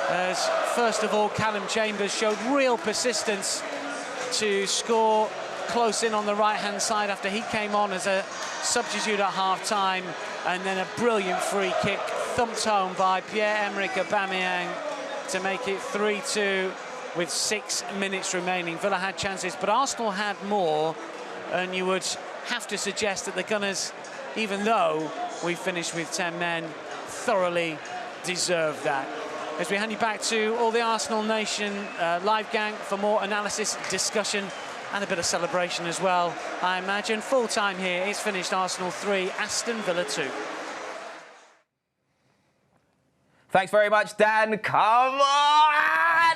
As first of all, Callum Chambers showed real persistence to score close in on the right-hand side after he came on as a substitute at half-time, and then a brilliant free kick thumped home by Pierre-Emerick Aubameyang to make it 3-2 with 6 minutes remaining. Villa had chances, but Arsenal had more, and you would have to suggest that the Gunners, even though we finished with 10 men, thoroughly deserved that. As we hand you back to all the Arsenal Nation live gang for more analysis, discussion, and a bit of celebration as well, I imagine. Full time here, it's finished Arsenal 3, Aston Villa 2. Thanks very much, Dan. Come on!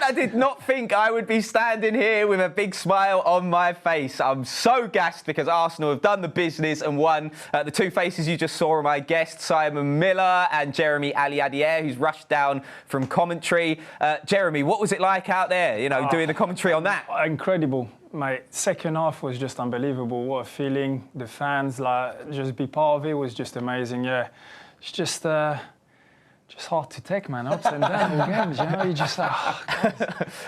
I did not think I would be standing here with a big smile on my face. I'm so gassed because Arsenal have done the business and won. The two faces you just saw are my guests, Simon Miller and Jeremy Ali-Adier, who's rushed down from commentary. Jeremy, what was it like out there, you know, doing the commentary on that? Incredible, mate. Second half was just unbelievable. What a feeling. The fans, like, just be part of it was just amazing, yeah. It's just hard to take, man. Ups and downs games, you know. You just like,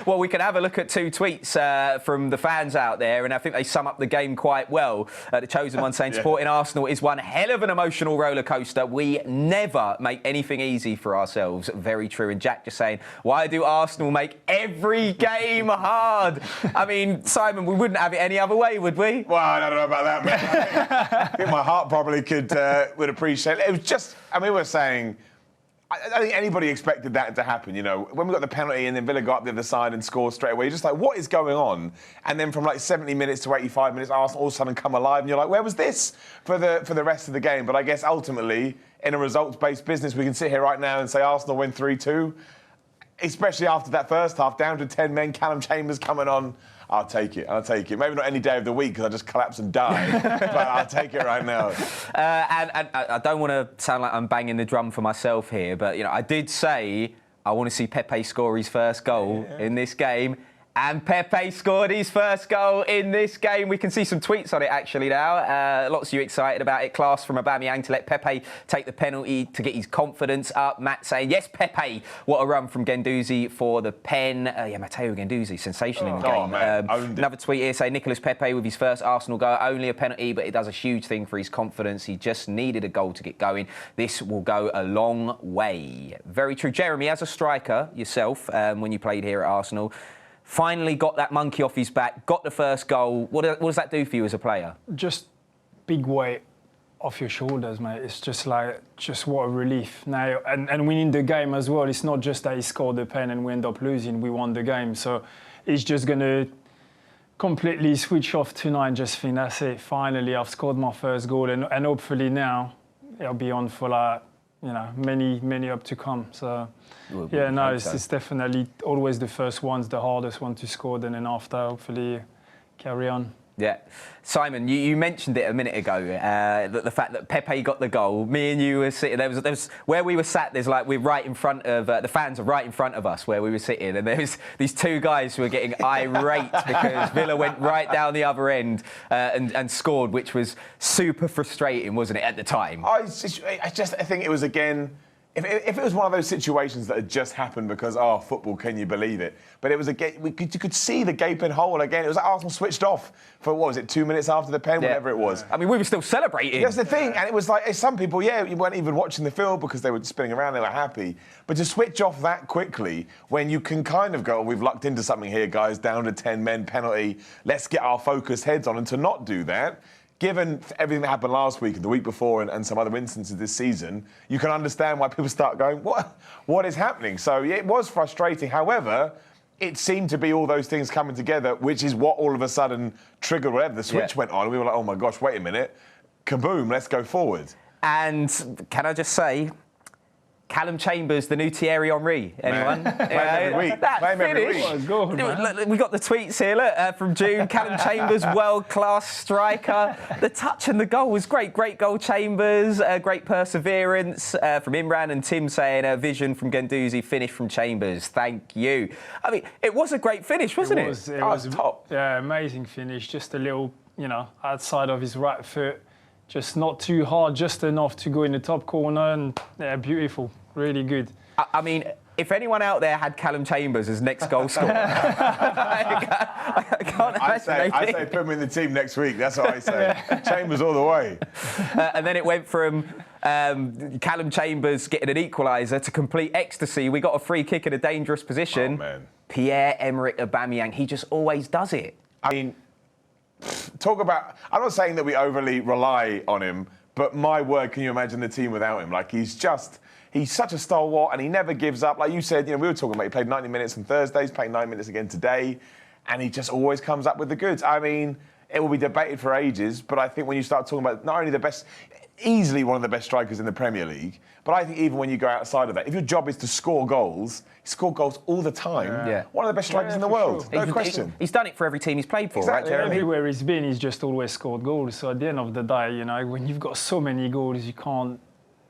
Well, we can have a look at two tweets from the fans out there, and I think they sum up the game quite well. The chosen one saying, supporting Arsenal is one hell of an emotional roller coaster. We never make anything easy for ourselves. Very true. And Jack just saying, why do Arsenal make every game hard? I mean, Simon, we wouldn't have it any other way, would we? Well, I don't know about that, man. I think my heart probably would appreciate it. It was just, I mean, we're saying, I don't think anybody expected that to happen, you know. When we got the penalty and then Villa got up the other side and scored straight away, you're just like, what is going on? And then from like 70 minutes to 85 minutes, Arsenal all of a sudden come alive, and you're like, where was this for the rest of the game? But I guess ultimately, in a results-based business, we can sit here right now and say Arsenal win 3-2, especially after that first half, down to 10 men, Callum Chambers coming on. I'll take it. Maybe not any day of the week because I just collapse and die, but I'll take it right now. And I don't want to sound like I'm banging the drum for myself here, but you know, I did say I want to see Pepe score his first goal in this game. And Pepe scored his first goal in this game. We can see some tweets on it actually now. Lots of you excited about it. Class from Aubameyang to let Pepe take the penalty to get his confidence up. Matt saying, yes, Pepe. What a run from Guendouzi for the pen. Matteo Guendouzi, sensational in the game. Man, another tweet here saying, Nicolas Pepe with his first Arsenal goal. Only a penalty, but it does a huge thing for his confidence. He just needed a goal to get going. This will go a long way. Very true. Jeremy, as a striker yourself, when you played here at Arsenal, finally got that monkey off his back, got the first goal. What does that do for you as a player? just big weight off your shoulders, mate. It's just like, what a relief. Now, and winning the game as well, it's not just that he scored the pen and we end up losing, we won the game. So it's just going to completely switch off tonight and just think, that's it, finally I've scored my first goal, and hopefully now it'll be on for like, you know, many up to come. So, it's definitely always the first one's the hardest one to score, and then after, hopefully, carry on. Yeah. Simon, you mentioned it a minute ago, the fact that Pepe got the goal. Me and you were sitting, there was where we were sat, we're right in front of, the fans are right in front of us where we were sitting, and there was these two guys who were getting irate because Villa went right down the other end and scored, which was super frustrating, wasn't it, at the time? I think it was, again, if it was one of those situations that had just happened because, football, can you believe it? But it was, again, you could see the gaping hole again. It was like Arsenal switched off for, 2 minutes after the pen, whatever it was. I mean, we were still celebrating. That's the thing. And it was like, some people, you weren't even watching the field because they were spinning around, they were happy. But to switch off that quickly, when you can kind of go, we've lucked into something here, guys, down to 10 men, penalty, let's get our focused heads on, and to not do that, given everything that happened last week and the week before and some other instances this season, you can understand why people start going, what is happening? So it was frustrating. However, it seemed to be all those things coming together, which is what all of a sudden triggered whatever. The switch went on. We were like, oh my gosh, wait a minute. Kaboom, let's go forward. And can I just say, Callum Chambers, the new Thierry Henry. Anyone? Play him every week. That Play him every finish. week. Oh, God, Look, we got the tweets here, look, from June. Callum Chambers, world-class striker. The touch and the goal was great. Great goal, Chambers. Great perseverance from Imran, and Tim saying a vision from Guendouzi, finish from Chambers. Thank you. I mean, it was a great finish, wasn't it? It was top. Yeah, amazing finish. Just a little, outside of his right foot. Just not too hard, just enough to go in the top corner, and beautiful. Really good. I mean, if anyone out there had Callum Chambers as next goal scorer, I can't imagine. I say put him in the team next week. That's what I say. Chambers all the way. And then it went from Callum Chambers getting an equaliser to complete ecstasy. We got a free kick in a dangerous position. Oh, man. Pierre-Emerick Aubameyang, he just always does it. I mean, talk about... I'm not saying that we overly rely on him, but my word, can you imagine the team without him? Like, he's such a stalwart and he never gives up. Like you said, we were talking about he played 90 minutes on Thursday, he's playing 9 minutes again today, and he just always comes up with the goods. I mean, it will be debated for ages, but I think when you start talking about not only the best, easily one of the best strikers in the Premier League, but I think even when you go outside of that, if your job is to score goals, he scored goals all the time. Yeah. One of the best strikers in the world, sure. no question. He's done it for every team he's played for, Exactly. right, Jeremy? Everywhere he's been, he's just always scored goals. So at the end of the day, when you've got so many goals, you can't,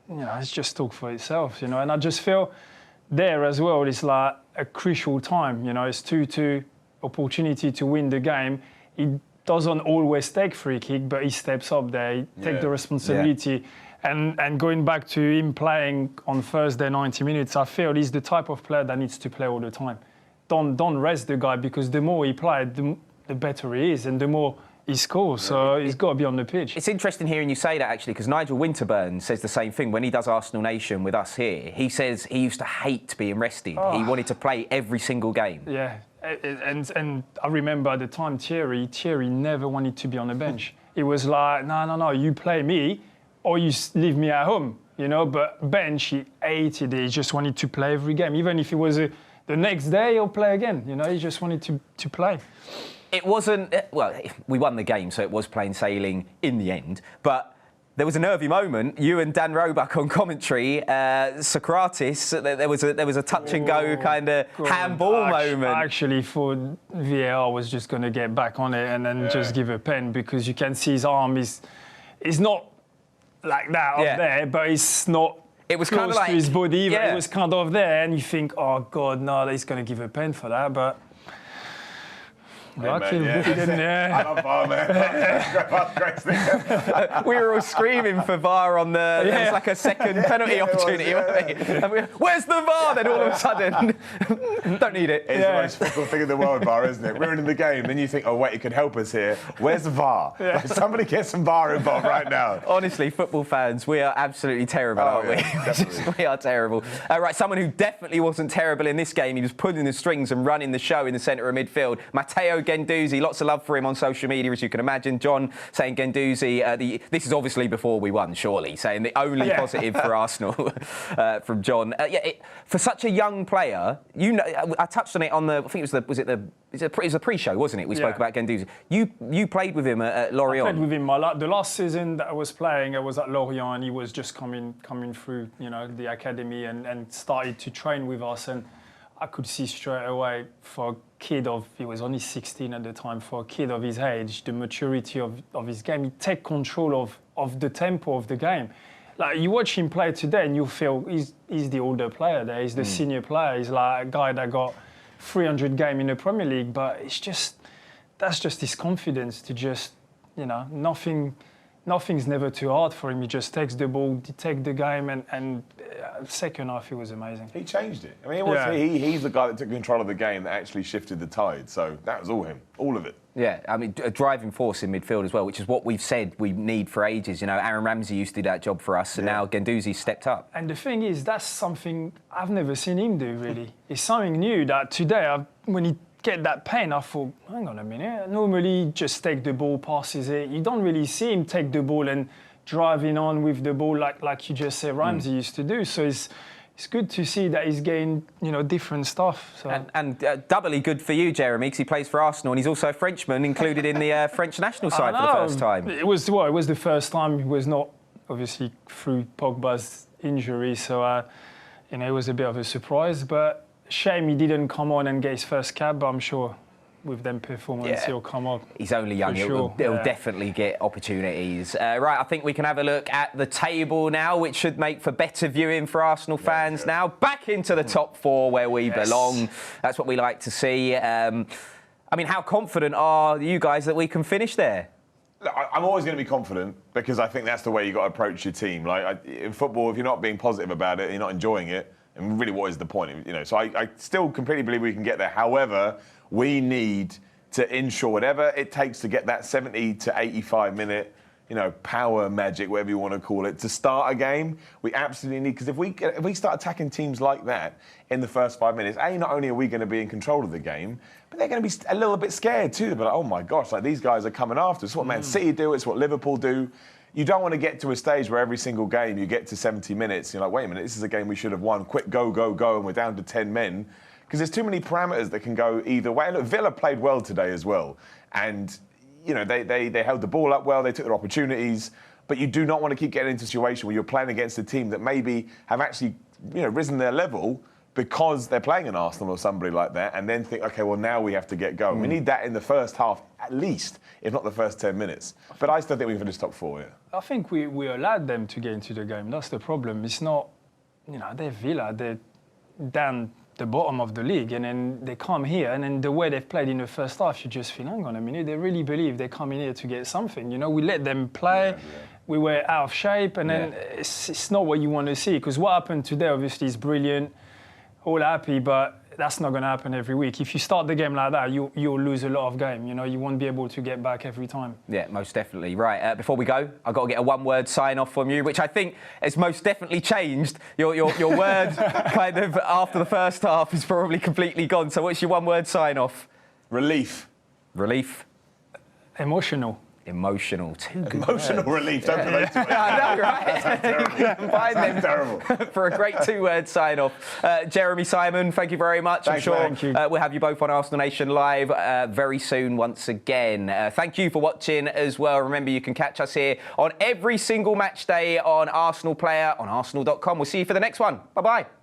it's just talk for itself, And I just feel there as well, it's like a crucial time, It's 2-2, opportunity to win the game. He doesn't always take free kick, but he steps up there, he takes the responsibility. Yeah. And going back to him playing on Thursday 90 minutes, I feel he's the type of player that needs to play all the time. Don't rest the guy, because the more he plays, the better he is, and the more he scores. So he's got to be on the pitch. It's interesting hearing you say that, actually, because Nigel Winterburn says the same thing when he does Arsenal Nation with us here. He says he used to hate being rested. He wanted to play every single game. Yeah, and I remember at the time Thierry never wanted to be on the bench. He was like, no, you play me, or you leave me at home, But bench, he hated it. He just wanted to play every game. Even if it was the next day, he'll play again. He just wanted to play. It wasn't... Well, we won the game, so it was plain sailing in the end. But there was a nervy moment. You and Dan Roebuck on commentary, Socrates, there was a touch-and-go kind of handball moment. I actually thought VAR was just going to get back on it and then just give a pen, because you can see his arm is not like that up there, but it's not was close kind of like to his body either. Yeah. It was kind of there, and you think, oh, God, no, he's going to give a pen for that, but... Lucky he didn't, I love VAR, man. We were all screaming for VAR on the... There was like a second penalty opportunity, weren't we? And we were, where's the VAR? Then all of a sudden, don't need it. It's the most fickle thing in the world, VAR, isn't it? Ruining the game. Then you think, oh, wait, it could help us here. Where's the VAR? Like, somebody get some VAR involved right now. Honestly, football fans, we are absolutely terrible, aren't we? We are terrible. Right, someone who definitely wasn't terrible in this game, he was pulling the strings and running the show in the centre of midfield, Matteo Guendouzi. Lots of love for him on social media, as you can imagine. John saying Guendouzi, this is obviously before we won, surely, saying the only positive for Arsenal from John. For such a young player, I touched on it on the, I think it was a pre-show, wasn't it? We spoke about Guendouzi. You played with him at Lorient. I played with him the last season that I was playing. I was at Lorient, and he was just coming through, the academy and started to train with us. And I could see straight away, for a kid he was only 16 at the time, for a kid of his age, the maturity of his game. He take control of the tempo of the game. Like, you watch him play today and you feel he's the older player there, he's the senior player, he's like a guy that got 300 games in the Premier League, but that's just his confidence to just, nothing's never too hard for him. He just takes the ball, he takes the game, and second half, he was amazing. He changed it. I mean, he's the guy that took control of the game that actually shifted the tide. So that was all him, all of it. Yeah, I mean, a driving force in midfield as well, which is what we've said we need for ages. Aaron Ramsey used to do that job for us, and now Guendouzi stepped up. And the thing is, that's something I've never seen him do, really. It's something new that today, when he get that pen, I thought, hang on a minute. Normally, just take the ball, passes it. You don't really see him take the ball and driving on with the ball like you just said Ramsey used to do. So it's good to see that he's getting different stuff. So. And doubly good for you, Jeremy, because he plays for Arsenal and he's also a Frenchman, included in the French national side for the first time. It was the first time. It was not obviously through Pogba's injury, so it was a bit of a surprise. But shame he didn't come on and get his first cap. But I'm sure with them performance, he'll come up. He's only young. He'll definitely get opportunities. Right, I think we can have a look at the table now, which should make for better viewing for Arsenal fans now. Back into the top four where we belong. That's what we like to see. I mean, how confident are you guys that we can finish there? I'm always going to be confident, because I think that's the way you got to approach your team. Like, in football, if you're not being positive about it, you're not enjoying it, And really, what is the point? You know, so I still completely believe we can get there. However, we need to ensure whatever it takes to get that 70 to 85 minute, you know, power magic, whatever you want to call it, to start a game. We absolutely need, because if we start attacking teams like that in the first 5 minutes, not only are we going to be in control of the game, but they're going to be a little bit scared too. They'll be like, oh my gosh, like these guys are coming after us. It's what Man City do. It's what Liverpool do. You don't want to get to a stage where every single game you get to 70 minutes, you're like, wait a minute, this is a game we should have won. Quick, go, go, go, and we're down to 10 men. Because there's too many parameters that can go either way. And look, Villa played well today as well. And, you know, they held the ball up well, they took their opportunities. But you do not want to keep getting into a situation where you're playing against a team that maybe have actually, you know, risen their level because they're playing an Arsenal or somebody like that, and then think, OK, well, now we have to get going. We need that in the first half, at least, if not the first 10 minutes. But I still think we can finish top 4, yeah. I think we allowed them to get into the game. That's the problem. It's not, you know, they're Villa. They're down the bottom of the league, and then they come here, and then the way they've played in the first half, you just feel, hang on a minute, they really believe they're coming here to get something. You know, we let them play. We were out of shape, and then it's not what you want to see. Because what happened today, obviously, is brilliant. All happy, but that's not going to happen every week. If you start the game like that, you'll lose a lot of game. You know, you won't be able to get back every time. Yeah, most definitely. Right, before we go, I've got to get a one-word sign-off from you, which I think has most definitely changed. Your word kind of after the first half is probably completely gone. So what's your one-word sign-off? Relief. Relief? Emotional. Emotional. Too good. Emotional relief. Don't put those two words. I know, right? That's terrible. For a great two-word sign-off. Jeremy, Simon, thank you very much. Thanks, I'm sure we'll have you both on Arsenal Nation Live very soon once again. Thank you for watching as well. Remember, you can catch us here on every single match day on Arsenal Player on Arsenal.com. We'll see you for the next one. Bye-bye.